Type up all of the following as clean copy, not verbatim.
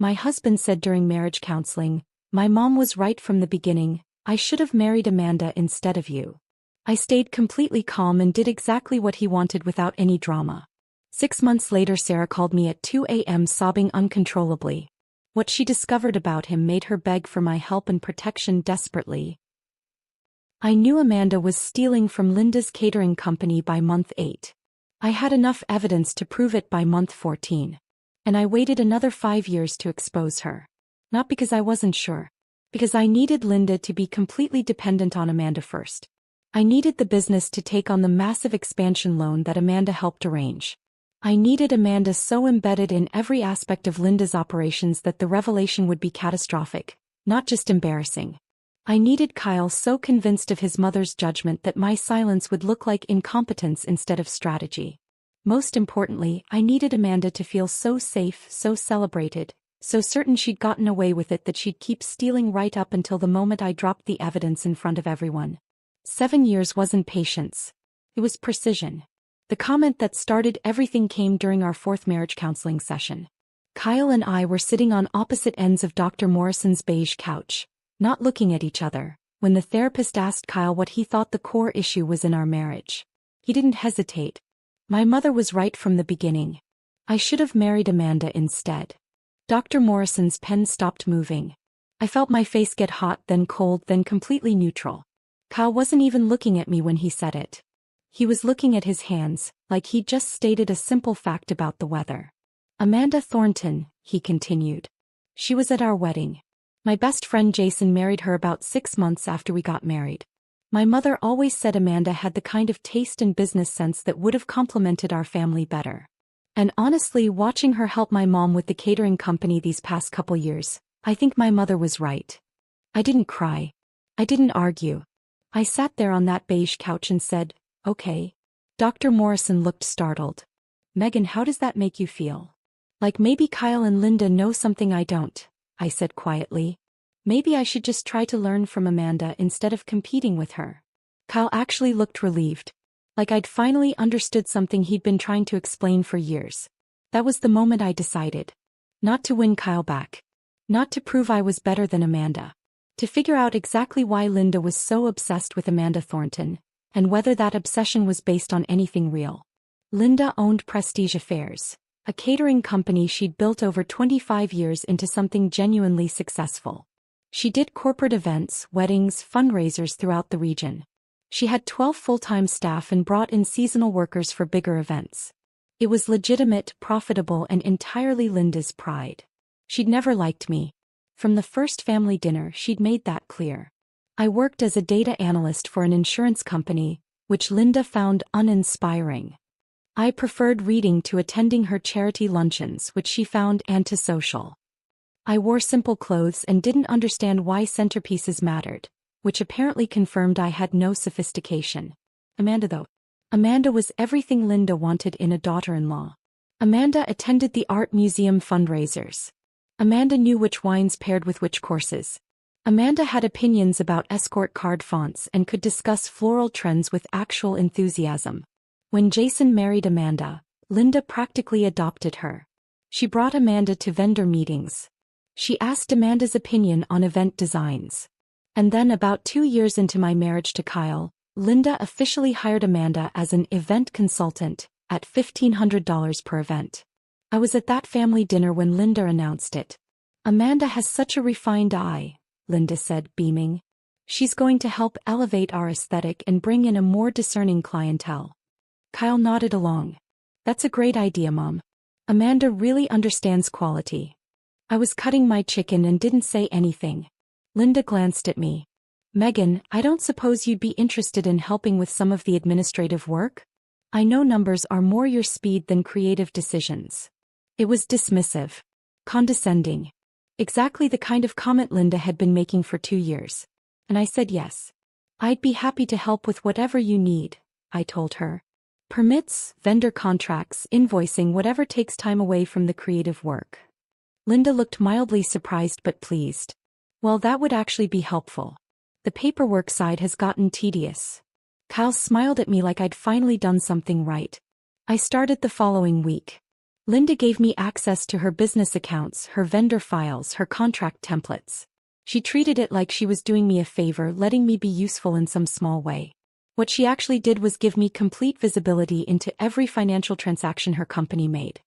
My husband said during marriage counseling, "My mom was right from the beginning, I should have married Amanda instead of you." I stayed completely calm and did exactly what he wanted without any drama. 6 months later, Sarah called me at 2 a.m. sobbing uncontrollably. What she discovered about him made her beg for my help and protection desperately. I knew Amanda was stealing from Linda's catering company by month 8. I had enough evidence to prove it by month 14. And I waited another 5 years to expose her. Not because I wasn't sure. Because I needed Linda to be completely dependent on Amanda first. I needed the business to take on the massive expansion loan that Amanda helped arrange. I needed Amanda so embedded in every aspect of Linda's operations that the revelation would be catastrophic, not just embarrassing. I needed Kyle so convinced of his mother's judgment that my silence would look like incompetence instead of strategy. Most importantly, I needed Amanda to feel so safe, so celebrated, so certain she'd gotten away with it that she'd keep stealing right up until the moment I dropped the evidence in front of everyone. 7 years wasn't patience. It was precision. The comment that started everything came during our 4th marriage counseling session. Kyle and I were sitting on opposite ends of Dr. Morrison's beige couch, not looking at each other, when the therapist asked Kyle what he thought the core issue was in our marriage. He didn't hesitate. "My mother was right from the beginning. I should have married Amanda instead." Dr. Morrison's pen stopped moving. I felt my face get hot, then cold, then completely neutral. Kyle wasn't even looking at me when he said it. He was looking at his hands, like he'd just stated a simple fact about the weather. "Amanda Thornton," he continued. "She was at our wedding. My best friend Jason married her about 6 months after we got married. My mother always said Amanda had the kind of taste and business sense that would have complemented our family better. And honestly, watching her help my mom with the catering company these past couple years, I think my mother was right." I didn't cry. I didn't argue. I sat there on that beige couch and said, "Okay." Dr. Morrison looked startled. "Megan, how does that make you feel?" "Like maybe Kyle and Linda know something I don't," I said quietly. "Maybe I should just try to learn from Amanda instead of competing with her." Kyle actually looked relieved. Like I'd finally understood something he'd been trying to explain for years. That was the moment I decided. Not to win Kyle back. Not to prove I was better than Amanda. To figure out exactly why Linda was so obsessed with Amanda Thornton, and whether that obsession was based on anything real. Linda owned Prestige Affairs, a catering company she'd built over 25 years into something genuinely successful. She did corporate events, weddings, fundraisers throughout the region. She had 12 full-time staff and brought in seasonal workers for bigger events. It was legitimate, profitable, and entirely Linda's pride. She'd never liked me. From the first family dinner, she'd made that clear. I worked as a data analyst for an insurance company, which Linda found uninspiring. I preferred reading to attending her charity luncheons, which she found antisocial. I wore simple clothes and didn't understand why centerpieces mattered, which apparently confirmed I had no sophistication. Amanda was everything Linda wanted in a daughter-in-law. Amanda attended the art museum fundraisers. Amanda knew which wines paired with which courses. Amanda had opinions about escort card fonts and could discuss floral trends with actual enthusiasm. When Jason married Amanda, Linda practically adopted her. She brought Amanda to vendor meetings. She asked Amanda's opinion on event designs. And then about 2 years into my marriage to Kyle, Linda officially hired Amanda as an event consultant, at $1,500 per event. I was at that family dinner when Linda announced it. "Amanda has such a refined eye," Linda said, beaming. "She's going to help elevate our aesthetic and bring in a more discerning clientele." Kyle nodded along. "That's a great idea, Mom. Amanda really understands quality." I was cutting my chicken and didn't say anything. Linda glanced at me. "Megan, I don't suppose you'd be interested in helping with some of the administrative work? I know numbers are more your speed than creative decisions." It was dismissive. Condescending. Exactly the kind of comment Linda had been making for 2 years. And I said yes. "I'd be happy to help with whatever you need," I told her. "Permits, vendor contracts, invoicing, whatever takes time away from the creative work." Linda looked mildly surprised but pleased. "Well, that would actually be helpful. The paperwork side has gotten tedious." Kyle smiled at me like I'd finally done something right. I started the following week. Linda gave me access to her business accounts, her vendor files, her contract templates. She treated it like she was doing me a favor, letting me be useful in some small way. What she actually did was give me complete visibility into every financial transaction her company made.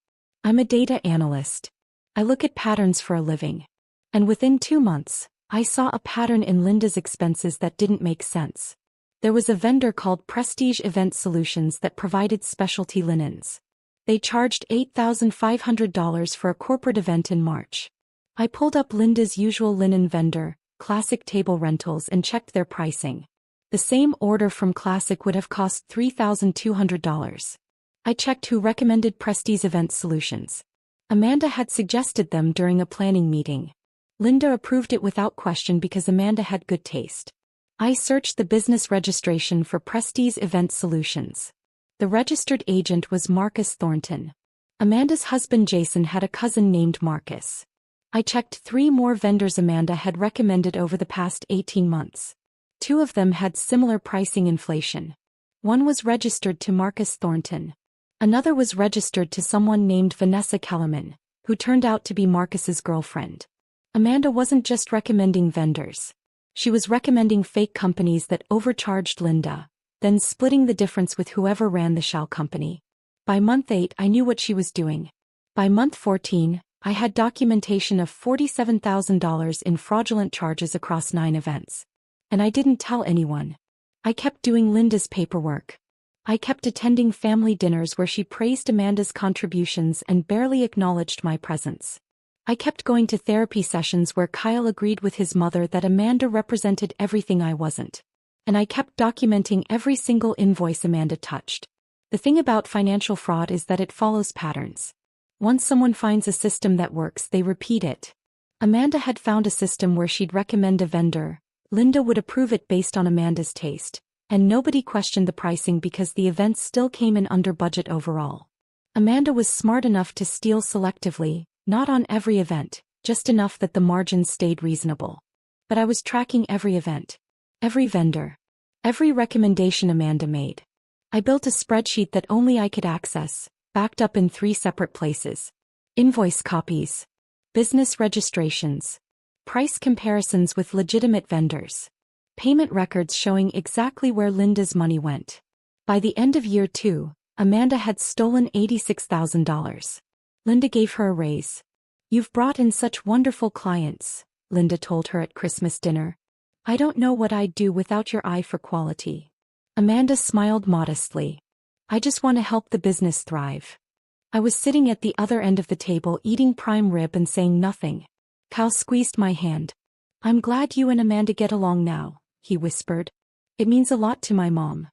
I'm a data analyst. I look at patterns for a living. And within 2 months, I saw a pattern in Linda's expenses that didn't make sense. There was a vendor called Prestige Event Solutions that provided specialty linens. They charged $8,500 for a corporate event in March. I pulled up Linda's usual linen vendor, Classic Table Rentals, and checked their pricing. The same order from Classic would have cost $3,200. I checked who recommended Prestige Event Solutions. Amanda had suggested them during a planning meeting. Linda approved it without question because Amanda had good taste. I searched the business registration for Prestige Event Solutions. The registered agent was Marcus Thornton. Amanda's husband Jason had a cousin named Marcus. I checked 3 more vendors Amanda had recommended over the past 18 months. 2 of them had similar pricing inflation. One was registered to Marcus Thornton. Another was registered to someone named Vanessa Kellerman, who turned out to be Marcus's girlfriend. Amanda wasn't just recommending vendors. She was recommending fake companies that overcharged Linda, then splitting the difference with whoever ran the shell company. By month 8, I knew what she was doing. By month 14, I had documentation of $47,000 in fraudulent charges across 9 events. And I didn't tell anyone. I kept doing Linda's paperwork. I kept attending family dinners where she praised Amanda's contributions and barely acknowledged my presence. I kept going to therapy sessions where Kyle agreed with his mother that Amanda represented everything I wasn't. And I kept documenting every single invoice Amanda touched. The thing about financial fraud is that it follows patterns. Once someone finds a system that works, they repeat it. Amanda had found a system where she'd recommend a vendor, Linda would approve it based on Amanda's taste, and nobody questioned the pricing because the events still came in under budget overall. Amanda was smart enough to steal selectively, not on every event, just enough that the margins stayed reasonable. But I was tracking every event. Every vendor. Every recommendation Amanda made. I built a spreadsheet that only I could access, backed up in 3 separate places. Invoice copies. Business registrations. Price comparisons with legitimate vendors. Payment records showing exactly where Linda's money went. By the end of year 2, Amanda had stolen $86,000. Linda gave her a raise. "You've brought in such wonderful clients," Linda told her at Christmas dinner. "I don't know what I'd do without your eye for quality." Amanda smiled modestly. "I just want to help the business thrive." I was sitting at the other end of the table eating prime rib and saying nothing. Kyle squeezed my hand. "I'm glad you and Amanda get along now," he whispered. "It means a lot to my mom."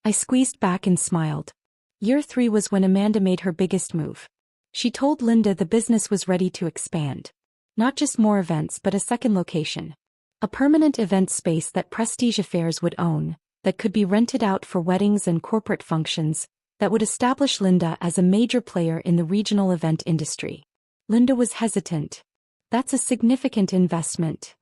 I squeezed back and smiled. Year 3 was when Amanda made her biggest move. She told Linda the business was ready to expand. Not just more events but a second location. A permanent event space that Prestige Affairs would own, that could be rented out for weddings and corporate functions, that would establish Linda as a major player in the regional event industry. Linda was hesitant. "That's a significant investment.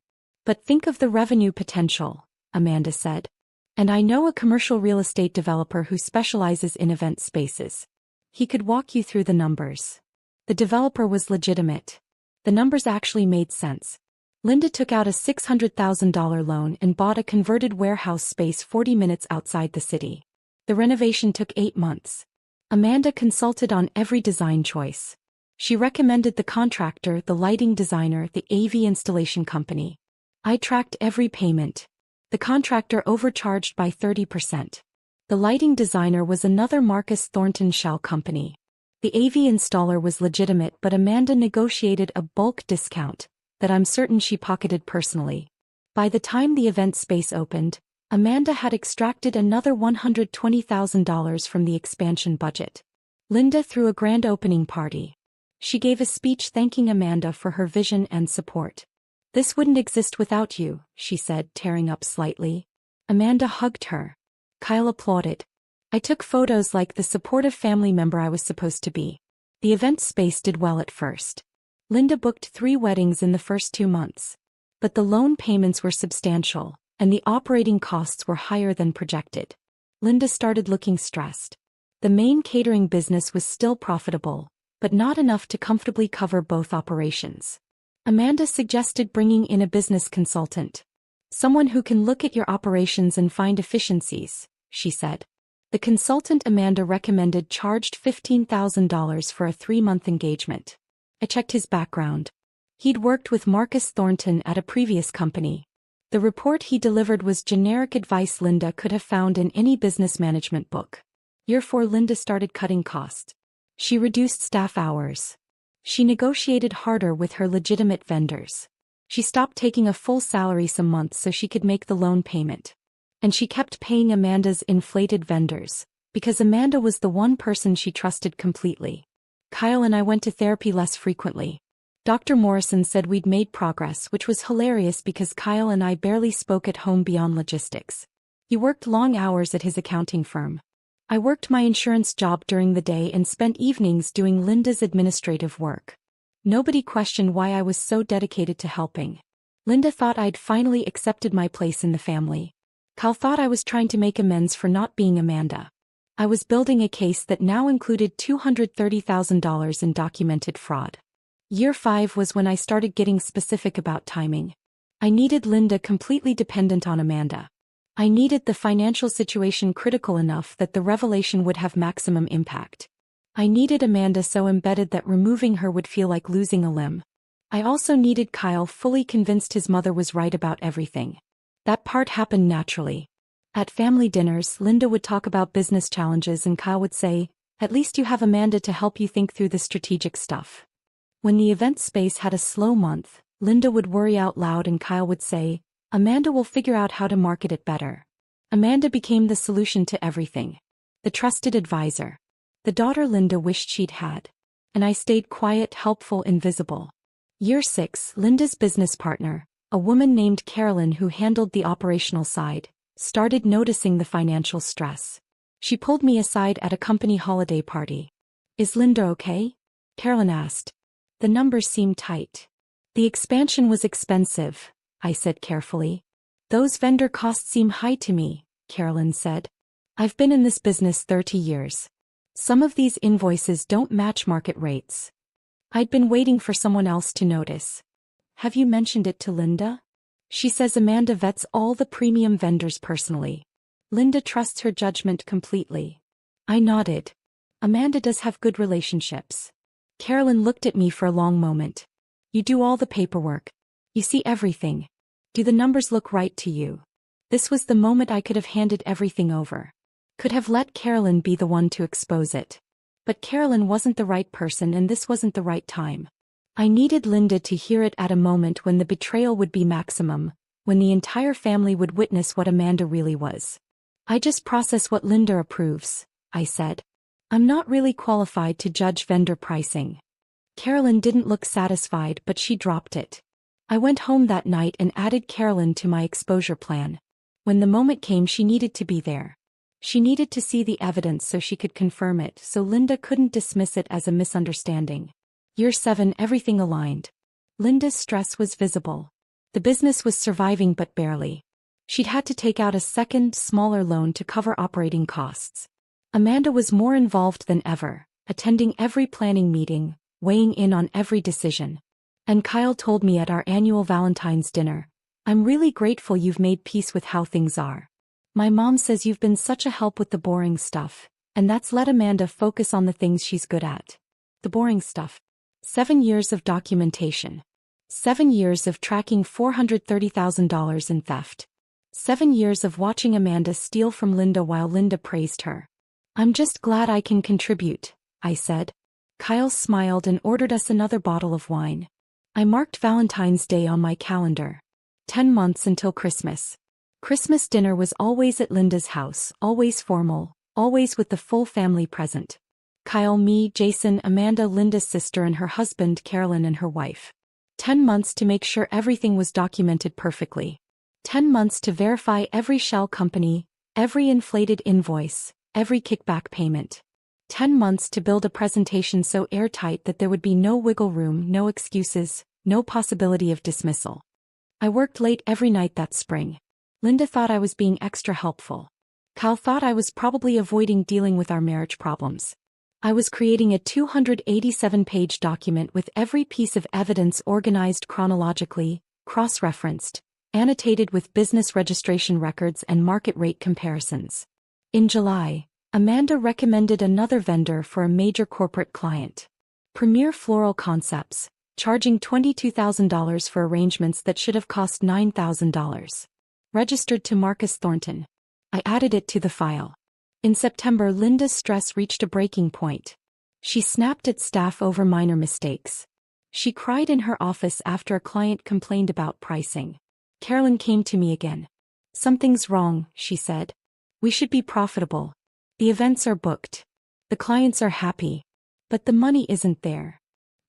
But think of the revenue potential," Amanda said. "And I know a commercial real estate developer who specializes in event spaces. He could walk you through the numbers." The developer was legitimate. The numbers actually made sense. Linda took out a $600,000 loan and bought a converted warehouse space 40 minutes outside the city. The renovation took 8 months. Amanda consulted on every design choice. She recommended the contractor, the lighting designer, the AV installation company. I tracked every payment. The contractor overcharged by 30%. The lighting designer was another Marcus Thornton shell company. The AV installer was legitimate, but Amanda negotiated a bulk discount that I'm certain she pocketed personally. By the time the event space opened, Amanda had extracted another $120,000 from the expansion budget. Linda threw a grand opening party. She gave a speech thanking Amanda for her vision and support. "This wouldn't exist without you," she said, tearing up slightly. Amanda hugged her. Kyle applauded. I took photos like the supportive family member I was supposed to be. The event space did well at first. Linda booked 3 weddings in the first 2 months. But the loan payments were substantial, and the operating costs were higher than projected. Linda started looking stressed. The main catering business was still profitable, but not enough to comfortably cover both operations. Amanda suggested bringing in a business consultant. Someone who can look at your operations and find efficiencies, she said. The consultant Amanda recommended charged $15,000 for a 3-month engagement. I checked his background. He'd worked with Marcus Thornton at a previous company. The report he delivered was generic advice Linda could have found in any business management book. Year 4, Linda started cutting costs. She reduced staff hours. She negotiated harder with her legitimate vendors. She stopped taking a full salary some months so she could make the loan payment. And she kept paying Amanda's inflated vendors, because Amanda was the one person she trusted completely. Kyle and I went to therapy less frequently. Dr. Morrison said we'd made progress, which was hilarious because Kyle and I barely spoke at home beyond logistics. He worked long hours at his accounting firm. I worked my insurance job during the day and spent evenings doing Linda's administrative work. Nobody questioned why I was so dedicated to helping. Linda thought I'd finally accepted my place in the family. Kyle thought I was trying to make amends for not being Amanda. I was building a case that now included $230,000 in documented fraud. Year 5 was when I started getting specific about timing. I needed Linda completely dependent on Amanda. I needed the financial situation critical enough that the revelation would have maximum impact. I needed Amanda so embedded that removing her would feel like losing a limb. I also needed Kyle fully convinced his mother was right about everything. That part happened naturally. At family dinners, Linda would talk about business challenges and Kyle would say, "At least you have Amanda to help you think through the strategic stuff." When the event space had a slow month, Linda would worry out loud and Kyle would say, "Amanda will figure out how to market it better." Amanda became the solution to everything. The trusted advisor. The daughter Linda wished she'd had. And I stayed quiet, helpful, invisible. Year 6, Linda's business partner, a woman named Carolyn who handled the operational side, started noticing the financial stress. She pulled me aside at a company holiday party. "Is Linda okay?" Carolyn asked. The numbers seemed tight. "The expansion was expensive," I said carefully. "Those vendor costs seem high to me," Carolyn said. "I've been in this business 30 years. Some of these invoices don't match market rates." I'd been waiting for someone else to notice. "Have you mentioned it to Linda?" "She says Amanda vets all the premium vendors personally. Linda trusts her judgment completely." I nodded. "Amanda does have good relationships." Carolyn looked at me for a long moment. "You do all the paperwork. You see everything. Do the numbers look right to you?" This was the moment I could have handed everything over. Could have let Carolyn be the one to expose it. But Carolyn wasn't the right person and this wasn't the right time. I needed Linda to hear it at a moment when the betrayal would be maximum, when the entire family would witness what Amanda really was. "I just process what Linda approves," I said. "I'm not really qualified to judge vendor pricing." Carolyn didn't look satisfied, but she dropped it. I went home that night and added Carolyn to my exposure plan. When the moment came, she needed to be there. She needed to see the evidence so she could confirm it, so Linda couldn't dismiss it as a misunderstanding. Year 7, everything aligned. Linda's stress was visible. The business was surviving but barely. She'd had to take out a second, smaller loan to cover operating costs. Amanda was more involved than ever, attending every planning meeting, weighing in on every decision. And Kyle told me at our annual Valentine's dinner, "I'm really grateful you've made peace with how things are. My mom says you've been such a help with the boring stuff, and that's let Amanda focus on the things she's good at." The boring stuff. 7 years of documentation. 7 years of tracking $430,000 in theft. 7 years of watching Amanda steal from Linda while Linda praised her. "I'm just glad I can contribute," I said. Kyle smiled and ordered us another bottle of wine. I marked Valentine's Day on my calendar. 10 months until Christmas. Christmas dinner was always at Linda's house, always formal, always with the full family present. Kyle, me, Jason, Amanda, Linda's sister and her husband, Carolyn and her wife. 10 months to make sure everything was documented perfectly. 10 months to verify every shell company, every inflated invoice, every kickback payment. 10 months to build a presentation so airtight that there would be no wiggle room, no excuses, no possibility of dismissal. I worked late every night that spring. Linda thought I was being extra helpful. Kyle thought I was probably avoiding dealing with our marriage problems. I was creating a 287-page document with every piece of evidence organized chronologically, cross-referenced, annotated with business registration records and market rate comparisons. In July, Amanda recommended another vendor for a major corporate client. Premier Floral Concepts, charging $22,000 for arrangements that should have cost $9,000. Registered to Marcus Thornton. I added it to the file. In September, Linda's stress reached a breaking point. She snapped at staff over minor mistakes. She cried in her office after a client complained about pricing. Carolyn came to me again. "Something's wrong," she said. "We should be profitable. The events are booked. The clients are happy. But the money isn't there.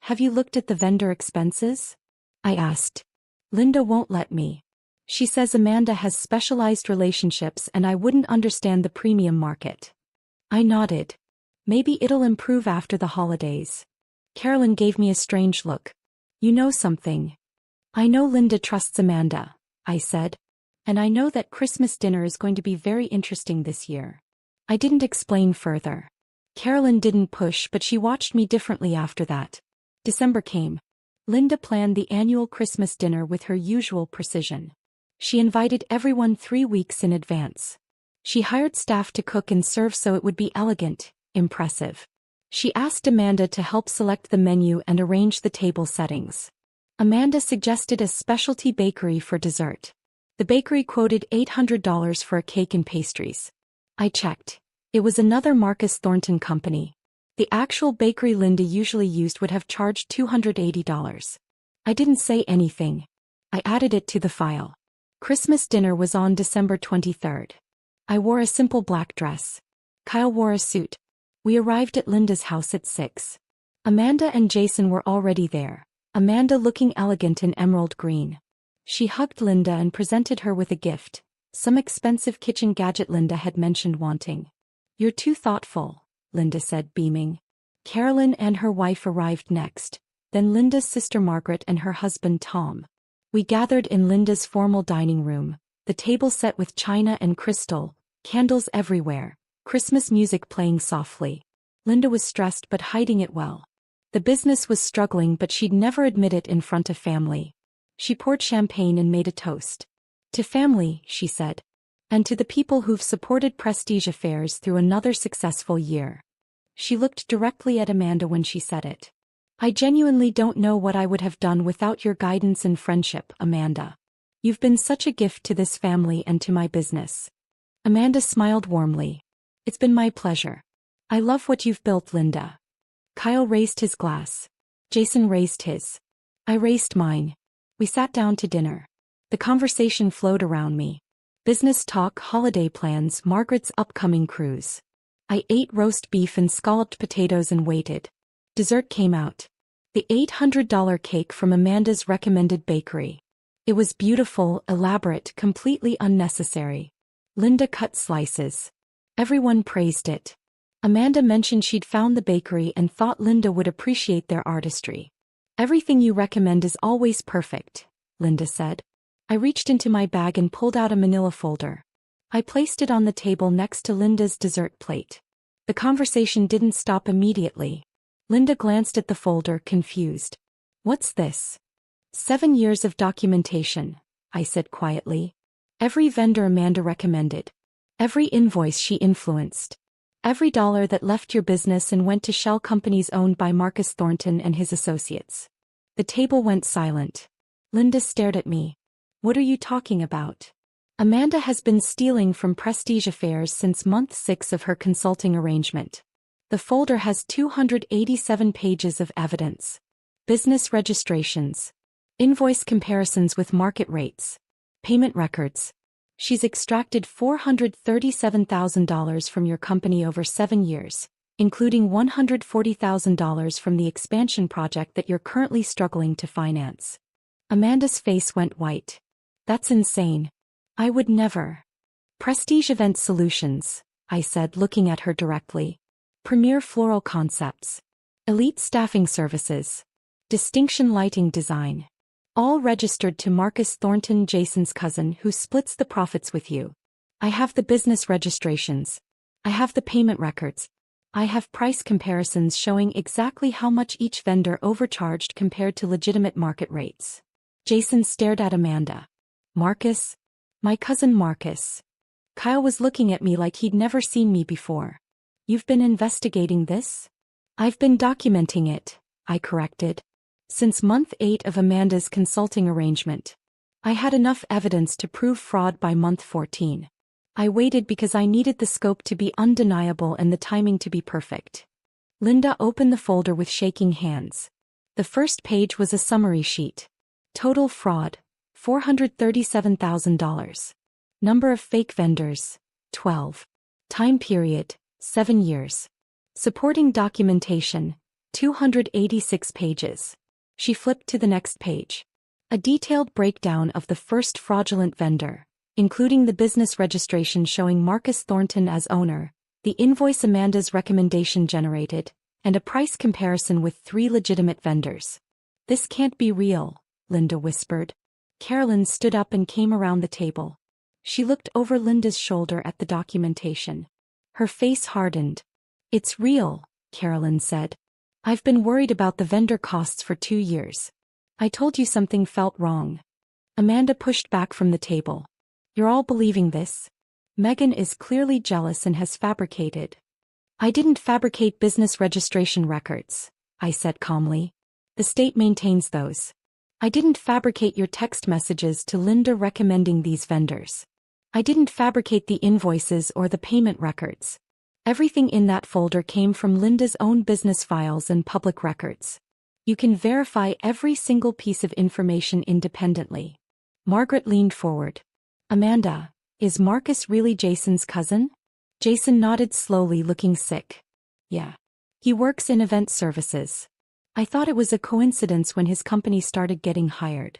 Have you looked at the vendor expenses?" I asked. "Linda won't let me. She says Amanda has specialized relationships and I wouldn't understand the premium market." I nodded. "Maybe it'll improve after the holidays." Carolyn gave me a strange look. "You know something." "I know Linda trusts Amanda," I said. "And I know that Christmas dinner is going to be very interesting this year." I didn't explain further. Carolyn didn't push, but she watched me differently after that. December came. Linda planned the annual Christmas dinner with her usual precision. She invited everyone 3 weeks in advance. She hired staff to cook and serve so it would be elegant, impressive. She asked Amanda to help select the menu and arrange the table settings. Amanda suggested a specialty bakery for dessert. The bakery quoted $800 for a cake and pastries. I checked. It was another Marcus Thornton company. The actual bakery Linda usually used would have charged $280. I didn't say anything. I added it to the file. Christmas dinner was on December 23rd. I wore a simple black dress. Kyle wore a suit. We arrived at Linda's house at 6. Amanda and Jason were already there, Amanda looking elegant in emerald green. She hugged Linda and presented her with a gift, some expensive kitchen gadget Linda had mentioned wanting. "You're too thoughtful," Linda said, beaming. Carolyn and her wife arrived next, then Linda's sister Margaret and her husband Tom. We gathered in Linda's formal dining room, the table set with china and crystal, candles everywhere, Christmas music playing softly. Linda was stressed but hiding it well. The business was struggling, but she'd never admit it in front of family. She poured champagne and made a toast. "To family," she said. "And to the people who've supported Prestige Affairs through another successful year." She looked directly at Amanda when she said it. "I genuinely don't know what I would have done without your guidance and friendship, Amanda. You've been such a gift to this family and to my business." Amanda smiled warmly. "It's been my pleasure. I love what you've built, Linda." Kyle raised his glass. Jason raised his. I raised mine. We sat down to dinner. The conversation flowed around me. Business talk, holiday plans, Margaret's upcoming cruise. I ate roast beef and scalloped potatoes and waited. Dessert came out. The $800 cake from Amanda's recommended bakery. It was beautiful, elaborate, completely unnecessary. Linda cut slices. Everyone praised it. Amanda mentioned she'd found the bakery and thought Linda would appreciate their artistry. "Everything you recommend is always perfect," Linda said. I reached into my bag and pulled out a manila folder. I placed it on the table next to Linda's dessert plate. The conversation didn't stop immediately. Linda glanced at the folder, confused. "What's this?" 7 years of documentation, I said quietly. Every vendor Amanda recommended. Every invoice she influenced. Every dollar that left your business and went to shell companies owned by Marcus Thornton and his associates. The table went silent. Linda stared at me. "What are you talking about?" "Amanda has been stealing from Prestige Affairs since month 6 of her consulting arrangement. The folder has 287 pages of evidence. Business registrations. Invoice comparisons with market rates. Payment records. She's extracted $437,000 from your company over 7 years, including $140,000 from the expansion project that you're currently struggling to finance." Amanda's face went white. "That's insane. I would never." "Prestige Event Solutions," I said, looking at her directly. "Premier Floral Concepts. Elite Staffing Services. Distinction Lighting Design. All registered to Marcus Thornton, Jason's cousin, who splits the profits with you. I have the business registrations. I have the payment records. I have price comparisons showing exactly how much each vendor overcharged compared to legitimate market rates. Jason stared at Amanda. Marcus? My cousin Marcus. Kyle was looking at me like he'd never seen me before. You've been investigating this? I've been documenting it, I corrected. Since month 8 of Amanda's consulting arrangement. I had enough evidence to prove fraud by month 14. I waited because I needed the scope to be undeniable and the timing to be perfect. Linda opened the folder with shaking hands. The first page was a summary sheet. Total fraud, $437,000. Number of fake vendors, 12. Time period, 7 years. Supporting documentation, 286 pages. She flipped to the next page. A detailed breakdown of the first fraudulent vendor, including the business registration showing Marcus Thornton as owner, the invoice Amanda's recommendation generated, and a price comparison with 3 legitimate vendors. This can't be real, Linda whispered. Carolyn stood up and came around the table. She looked over Linda's shoulder at the documentation. Her face hardened. It's real, Carolyn said. I've been worried about the vendor costs for 2 years. I told you something felt wrong. Amanda pushed back from the table. You're all believing this? Megan is clearly jealous and has fabricated. I didn't fabricate business registration records, I said calmly. The state maintains those. I didn't fabricate your text messages to Linda recommending these vendors. I didn't fabricate the invoices or the payment records. Everything in that folder came from Linda's own business files and public records. You can verify every single piece of information independently. Margaret leaned forward. Amanda, is Marcus really Jason's cousin? Jason nodded slowly, looking sick. Yeah. He works in event services. I thought it was a coincidence when his company started getting hired.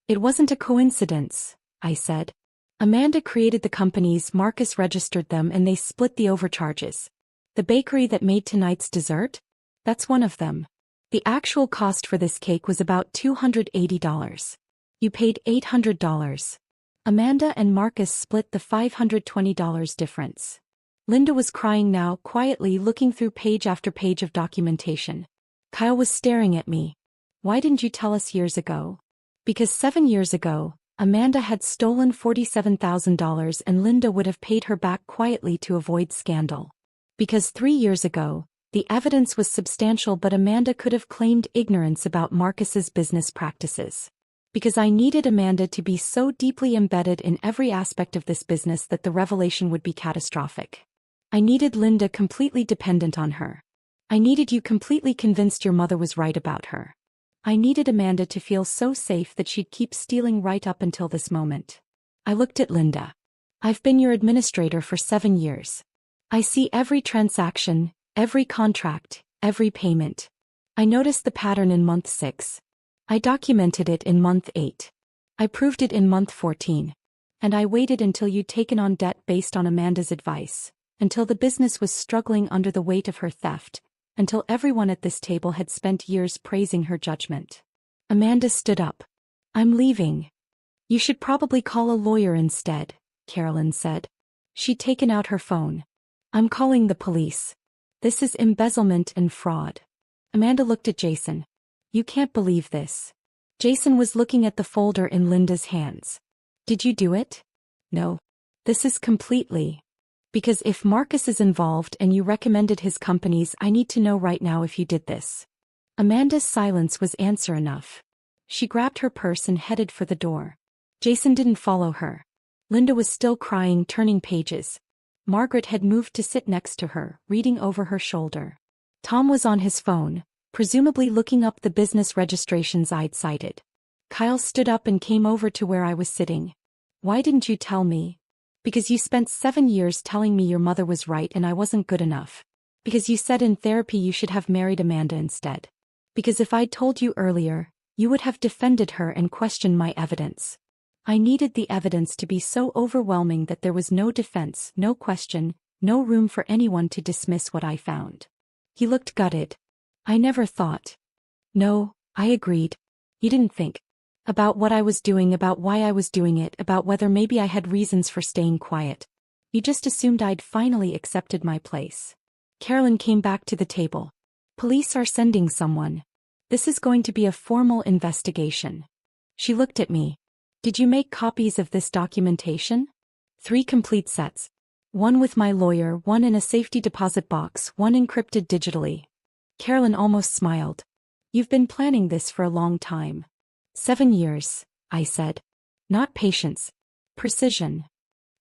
It wasn't a coincidence, I said. Amanda created the companies, Marcus registered them, and they split the overcharges. The bakery that made tonight's dessert? That's one of them. The actual cost for this cake was about $280. You paid $800. Amanda and Marcus split the $520 difference. Linda was crying now, quietly looking through page after page of documentation. Kyle was staring at me. Why didn't you tell us years ago? Because 7 years ago, Amanda had stolen $47,000 and Linda would have paid her back quietly to avoid scandal. Because 3 years ago, the evidence was substantial but Amanda could have claimed ignorance about Marcus's business practices. Because I needed Amanda to be so deeply embedded in every aspect of this business that the revelation would be catastrophic. I needed Linda completely dependent on her. I needed you completely convinced your mother was right about her. I needed Amanda to feel so safe that she'd keep stealing right up until this moment. I looked at Linda. I've been your administrator for 7 years. I see every transaction, every contract, every payment. I noticed the pattern in month 6. I documented it in month 8. I proved it in month 14. And I waited until you'd taken on debt based on Amanda's advice, until the business was struggling under the weight of her theft, until everyone at this table had spent years praising her judgment. Amanda stood up. I'm leaving. You should probably call a lawyer instead, Carolyn said. She'd taken out her phone. I'm calling the police. This is embezzlement and fraud. Amanda looked at Jason. You can't believe this. Jason was looking at the folder in Linda's hands. Did you do it? No. This is completely. Because if Marcus is involved and you recommended his companies, I need to know right now if you did this. Amanda's silence was answer enough. She grabbed her purse and headed for the door. Jason didn't follow her. Linda was still crying, turning pages. Margaret had moved to sit next to her, reading over her shoulder. Tom was on his phone, presumably looking up the business registrations I'd cited. Kyle stood up and came over to where I was sitting. Why didn't you tell me? Because you spent 7 years telling me your mother was right and I wasn't good enough. Because you said in therapy you should have married Amanda instead. Because if I'd told you earlier, you would have defended her and questioned my evidence. I needed the evidence to be so overwhelming that there was no defense, no question, no room for anyone to dismiss what I found. He looked gutted. I never thought. No, I agreed. You didn't think. About what I was doing, about why I was doing it, about whether maybe I had reasons for staying quiet. You just assumed I'd finally accepted my place. Carolyn came back to the table. Police are sending someone. This is going to be a formal investigation. She looked at me. Did you make copies of this documentation? 3 complete sets. 1 with my lawyer, 1 in a safety deposit box, 1 encrypted digitally. Carolyn almost smiled. You've been planning this for a long time. 7 years, I said. Not patience. Precision.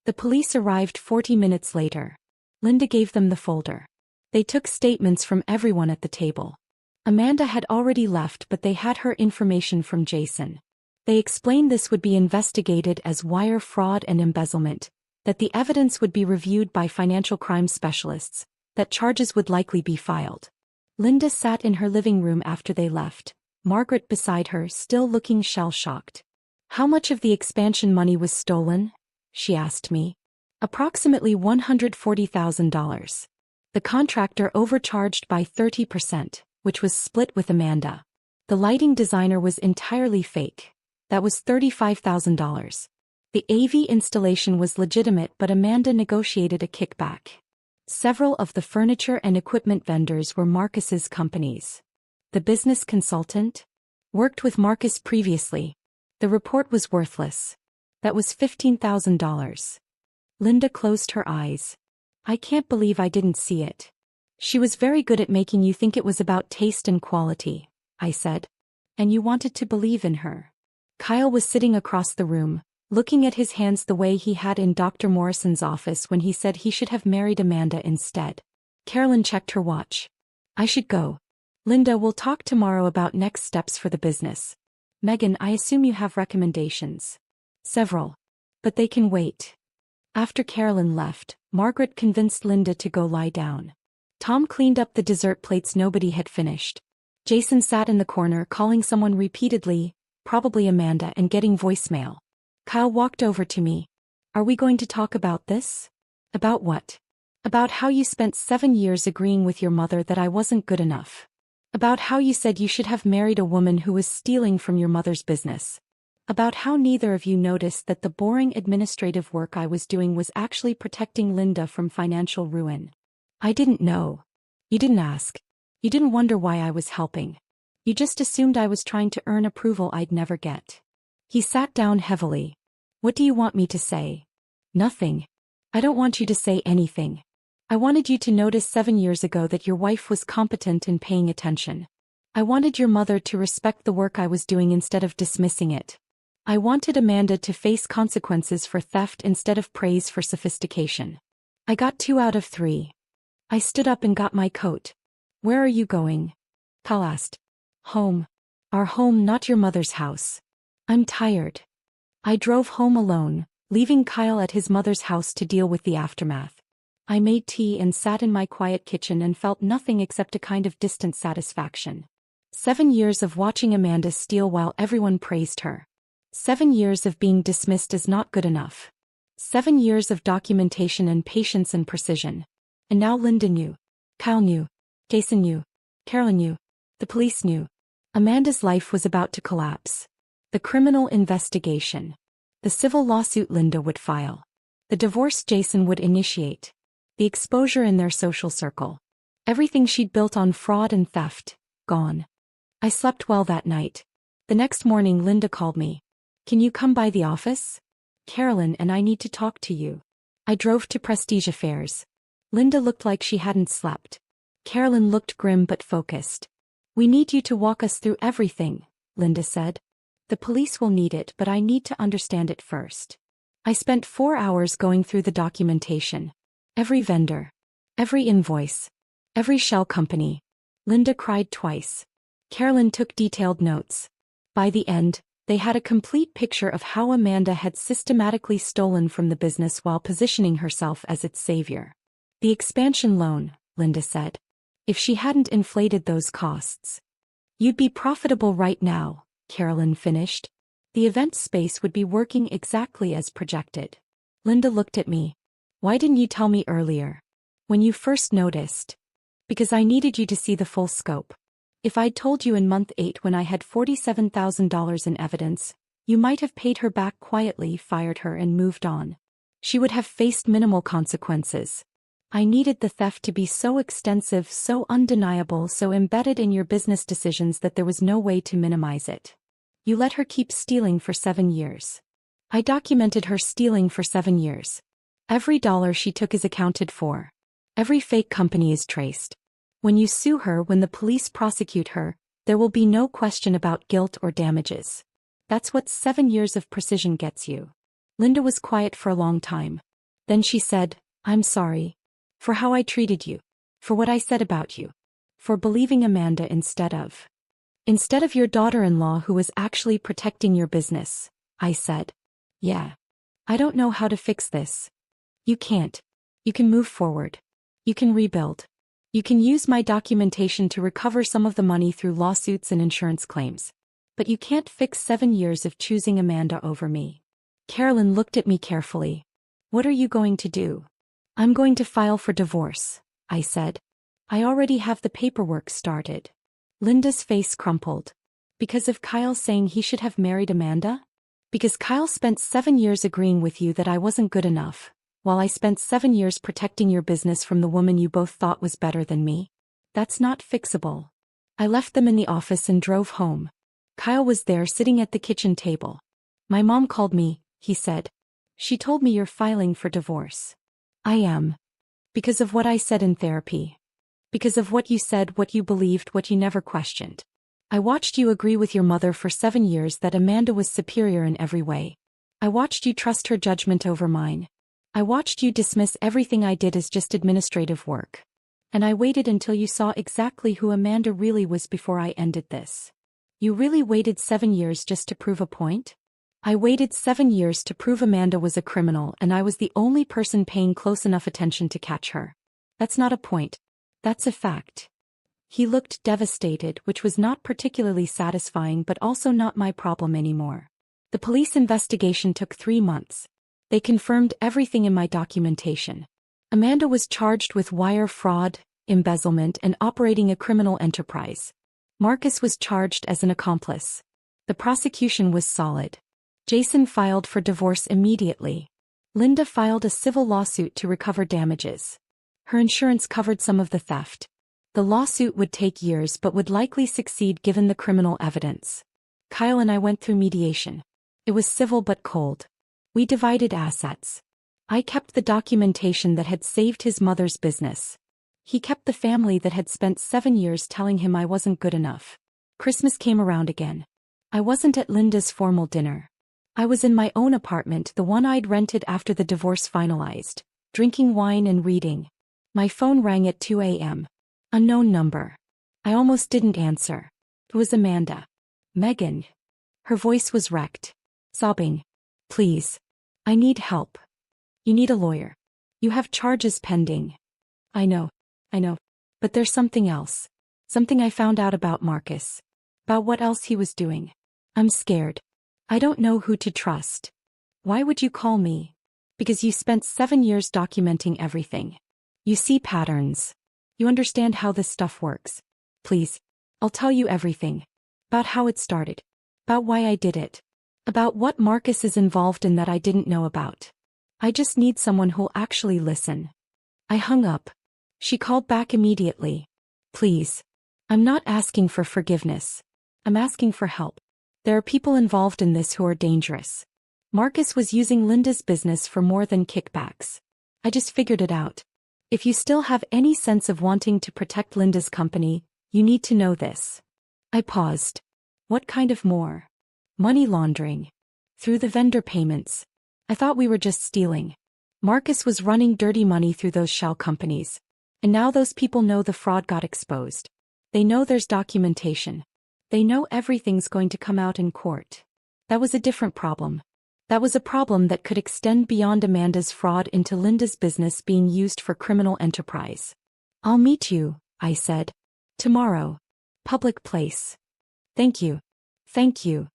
The police arrived 40 minutes later. Linda gave them the folder. They took statements from everyone at the table. Amanda had already left, but they had her information from Jason. They explained this would be investigated as wire fraud and embezzlement, that the evidence would be reviewed by financial crime specialists, that charges would likely be filed. Linda sat in her living room after they left, Margaret beside her still looking shell-shocked. How much of the expansion money was stolen? She asked me. Approximately $140,000. The contractor overcharged by 30%, which was split with Amanda. The lighting designer was entirely fake. That was $35,000. The AV installation was legitimate, but Amanda negotiated a kickback. Several of the furniture and equipment vendors were Marcus's companies. The business consultant worked with Marcus previously. The report was worthless. That was $15,000. Linda closed her eyes. I can't believe I didn't see it. She was very good at making you think it was about taste and quality, I said. And you wanted to believe in her. Kyle was sitting across the room, looking at his hands the way he had in Dr. Morrison's office when he said he should have married Amanda instead. Carolyn checked her watch. I should go. Linda, we'll talk tomorrow about next steps for the business. Megan, I assume you have recommendations. Several. But they can wait. After Carolyn left, Margaret convinced Linda to go lie down. Tom cleaned up the dessert plates nobody had finished. Jason sat in the corner calling someone repeatedly, probably Amanda, and getting voicemail. Kyle walked over to me. Are we going to talk about this? About what? About how you spent 7 years agreeing with your mother that I wasn't good enough. About how you said you should have married a woman who was stealing from your mother's business. About how neither of you noticed that the boring administrative work I was doing was actually protecting Linda from financial ruin. I didn't know. You didn't ask. You didn't wonder why I was helping. You just assumed I was trying to earn approval I'd never get. He sat down heavily. What do you want me to say? Nothing. I don't want you to say anything. I wanted you to notice 7 years ago that your wife was competent and paying attention. I wanted your mother to respect the work I was doing instead of dismissing it. I wanted Amanda to face consequences for theft instead of praise for sophistication. I got 2 out of 3. I stood up and got my coat. Where are you going? Kyle asked. Home. Our home, not your mother's house. I'm tired. I drove home alone, leaving Kyle at his mother's house to deal with the aftermath. I made tea and sat in my quiet kitchen and felt nothing except a kind of distant satisfaction. 7 years of watching Amanda steal while everyone praised her. 7 years of being dismissed as not good enough. 7 years of documentation and patience and precision. And now Linda knew. Kyle knew. Jason knew. Carolyn knew. The police knew. Amanda's life was about to collapse. The criminal investigation. The civil lawsuit Linda would file. The divorce Jason would initiate. The exposure in their social circle. Everything she'd built on fraud and theft, gone. I slept well that night. The next morning Linda called me. Can you come by the office? Carolyn and I need to talk to you. I drove to Prestige Affairs. Linda looked like she hadn't slept. Carolyn looked grim but focused. We need you to walk us through everything, Linda said. The police will need it, but I need to understand it first. I spent 4 hours going through the documentation. Every vendor. Every invoice. Every shell company. Linda cried twice. Carolyn took detailed notes. By the end, they had a complete picture of how Amanda had systematically stolen from the business while positioning herself as its savior. The expansion loan, Linda said. If she hadn't inflated those costs. You'd be profitable right now, Carolyn finished. The event space would be working exactly as projected. Linda looked at me. Why didn't you tell me earlier? When you first noticed? Because I needed you to see the full scope. If I'd told you in month 8 when I had $47,000 in evidence, you might have paid her back quietly, fired her and moved on. She would have faced minimal consequences. I needed the theft to be so extensive, so undeniable, so embedded in your business decisions that there was no way to minimize it. You let her keep stealing for 7 years. I documented her stealing for 7 years. Every dollar she took is accounted for. Every fake company is traced. When you sue her, when the police prosecute her, there will be no question about guilt or damages. That's what 7 years of precision gets you. Linda was quiet for a long time. Then she said, I'm sorry. For how I treated you. For what I said about you. For believing Amanda instead of your daughter-in-law who was actually protecting your business, I said. Yeah. I don't know how to fix this. You can't. You can move forward. You can rebuild. You can use my documentation to recover some of the money through lawsuits and insurance claims. But you can't fix 7 years of choosing Amanda over me. Carolyn looked at me carefully. What are you going to do? I'm going to file for divorce, I said. I already have the paperwork started. Linda's face crumpled. Because of Kyle saying he should have married Amanda? Because Kyle spent 7 years agreeing with you that I wasn't good enough, while I spent 7 years protecting your business from the woman you both thought was better than me? That's not fixable. I left them in the office and drove home. Kyle was there sitting at the kitchen table. My mom called me, he said. She told me you're filing for divorce. I am. Because of what I said in therapy. Because of what you said, what you believed, what you never questioned. I watched you agree with your mother for 7 years that Amanda was superior in every way. I watched you trust her judgment over mine. I watched you dismiss everything I did as just administrative work. And I waited until you saw exactly who Amanda really was before I ended this. You really waited 7 years just to prove a point? I waited 7 years to prove Amanda was a criminal, and I was the only person paying close enough attention to catch her. That's not a point. That's a fact. He looked devastated, which was not particularly satisfying but also not my problem anymore. The police investigation took 3 months. They confirmed everything in my documentation. Amanda was charged with wire fraud, embezzlement, and operating a criminal enterprise. Marcus was charged as an accomplice. The prosecution was solid. Jason filed for divorce immediately. Linda filed a civil lawsuit to recover damages. Her insurance covered some of the theft. The lawsuit would take years but would likely succeed given the criminal evidence. Kyle and I went through mediation. It was civil but cold. We divided assets. I kept the documentation that had saved his mother's business. He kept the family that had spent 7 years telling him I wasn't good enough. Christmas came around again. I wasn't at Linda's formal dinner. I was in my own apartment, the one I'd rented after the divorce finalized, drinking wine and reading. My phone rang at 2 a.m. Unknown number. I almost didn't answer. It was Amanda. Megan. Her voice was wrecked. Sobbing. Please. I need help. You need a lawyer. You have charges pending. I know. But there's something else. Something I found out about Marcus. About what else he was doing. I'm scared. I don't know who to trust. Why would you call me? Because you spent 7 years documenting everything. You see patterns. You understand how this stuff works. Please. I'll tell you everything. About how it started. About why I did it. About what Marcus is involved in that I didn't know about. I just need someone who'll actually listen. I hung up. She called back immediately. Please. I'm not asking for forgiveness. I'm asking for help. There are people involved in this who are dangerous. Marcus was using Linda's business for more than kickbacks. I just figured it out. If you still have any sense of wanting to protect Linda's company, you need to know this. I paused. What kind of more? Money laundering. Through the vendor payments. I thought we were just stealing. Marcus was running dirty money through those shell companies. And now those people know the fraud got exposed. They know there's documentation. They know everything's going to come out in court. That was a different problem. That was a problem that could extend beyond Amanda's fraud into Linda's business being used for criminal enterprise. I'll meet you, I said. Tomorrow. Public place. Thank you. Thank you.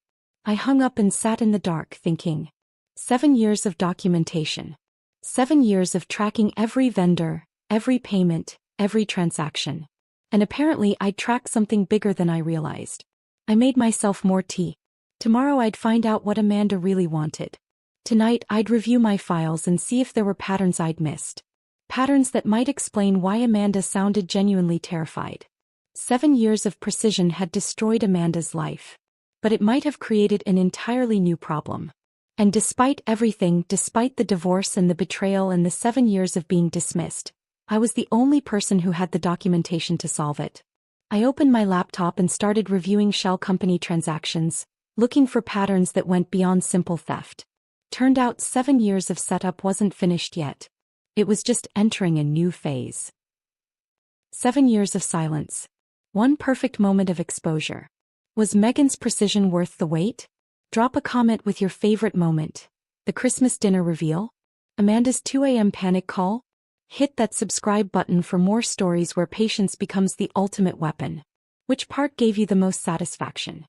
I hung up and sat in the dark thinking. 7 years of documentation. 7 years of tracking every vendor, every payment, every transaction. And apparently I'd tracked something bigger than I realized. I made myself more tea. Tomorrow I'd find out what Amanda really wanted. Tonight I'd review my files and see if there were patterns I'd missed. Patterns that might explain why Amanda sounded genuinely terrified. 7 years of precision had destroyed Amanda's life. But it might have created an entirely new problem. And despite everything, despite the divorce and the betrayal and the 7 years of being dismissed, I was the only person who had the documentation to solve it. I opened my laptop and started reviewing shell company transactions, looking for patterns that went beyond simple theft. Turned out 7 years of setup wasn't finished yet. It was just entering a new phase. 7 years of silence. One perfect moment of exposure. Was Megan's precision worth the wait? Drop a comment with your favorite moment. The Christmas dinner reveal? Amanda's 2 a.m. panic call? Hit that subscribe button for more stories where patience becomes the ultimate weapon. Which part gave you the most satisfaction?